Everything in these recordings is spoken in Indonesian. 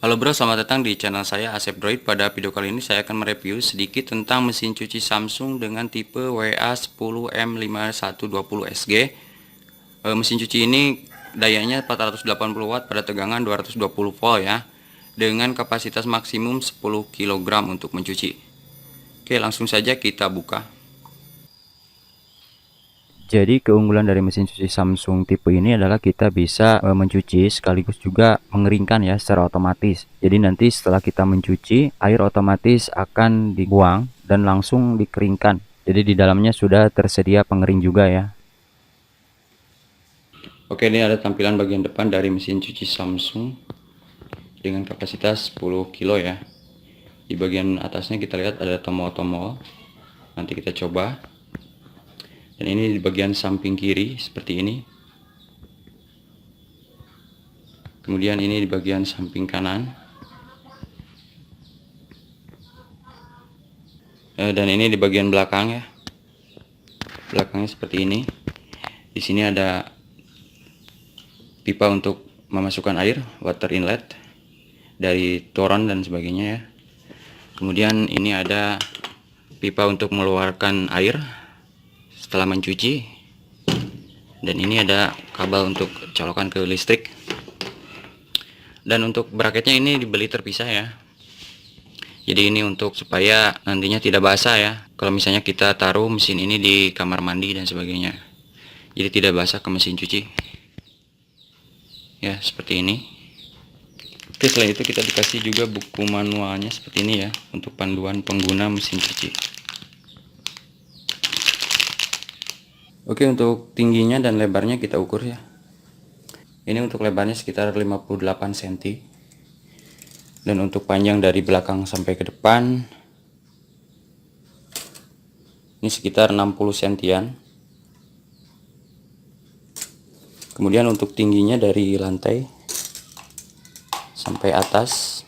Halo bro, selamat datang di channel saya Asep Droid. Pada video kali ini saya akan mereview sedikit tentang mesin cuci Samsung dengan tipe WA10M5120SG. Mesin cuci ini dayanya 480 watt pada tegangan 220 volt ya, dengan kapasitas maksimum 10 kg untuk mencuci. Oke, langsung saja kita buka. Jadi keunggulan dari mesin cuci Samsung tipe ini adalah kita bisa mencuci sekaligus juga mengeringkan ya secara otomatis. Jadi nanti setelah kita mencuci, air otomatis akan dibuang dan langsung dikeringkan. Jadi di dalamnya sudah tersedia pengering juga ya. Oke, ini ada tampilan bagian depan dari mesin cuci Samsung dengan kapasitas 10 kilo ya. Di bagian atasnya kita lihat ada tombol-tombol. Nanti kita coba. Dan ini di bagian samping kiri seperti ini. Kemudian ini di bagian samping kanan. Dan ini di bagian belakang ya. Belakangnya seperti ini. Di sini ada pipa untuk memasukkan air, water inlet dari toron dan sebagainya ya. Kemudian ini ada pipa untuk mengeluarkan air setelah mencuci. Dan ini ada kabel untuk colokan ke listrik. Dan untuk bracketnya ini dibeli terpisah ya. Jadi ini untuk supaya nantinya tidak basah ya. Kalau misalnya kita taruh mesin ini di kamar mandi dan sebagainya. Jadi tidak basah ke mesin cuci. Ya, seperti ini. Oke, selain itu kita dikasih juga buku manualnya seperti ini ya, untuk panduan pengguna mesin cuci. Oke, untuk tingginya dan lebarnya kita ukur ya. Ini untuk lebarnya sekitar 58 cm. Dan untuk panjang dari belakang sampai ke depan ini sekitar 60 cm. Kemudian untuk tingginya dari lantai sampai atas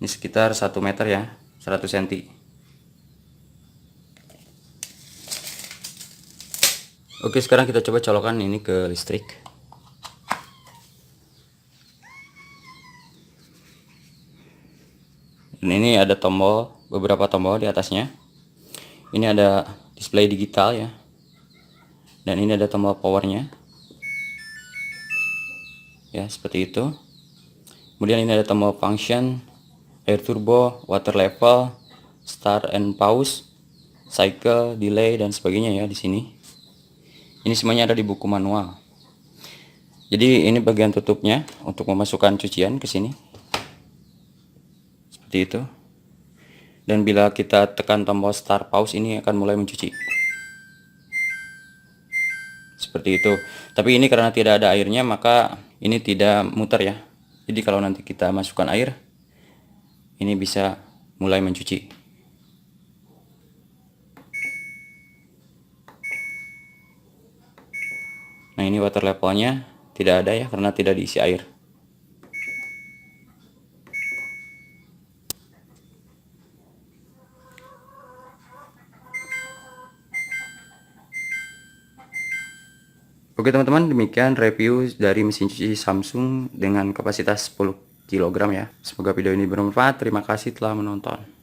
ini sekitar 1 meter ya, 100 cm. Oke, sekarang kita coba colokan ini ke listrik. Dan ini ada tombol, beberapa tombol di atasnya. Ini ada display digital ya. Dan ini ada tombol powernya. Ya, seperti itu. Kemudian ini ada tombol function, air turbo, water level, start and pause, cycle, delay dan sebagainya ya di sini. Ini semuanya ada di buku manual. Jadi ini bagian tutupnya untuk memasukkan cucian ke sini. Seperti itu. Dan bila kita tekan tombol start pause ini akan mulai mencuci. Seperti itu. Tapi ini karena tidak ada airnya maka ini tidak muter ya. Jadi kalau nanti kita masukkan air, ini bisa mulai mencuci. Nah, ini water levelnya tidak ada ya karena tidak diisi air. Oke teman-teman, demikian review dari mesin cuci Samsung dengan kapasitas 10 kg ya. Semoga video ini bermanfaat. Terima kasih telah menonton.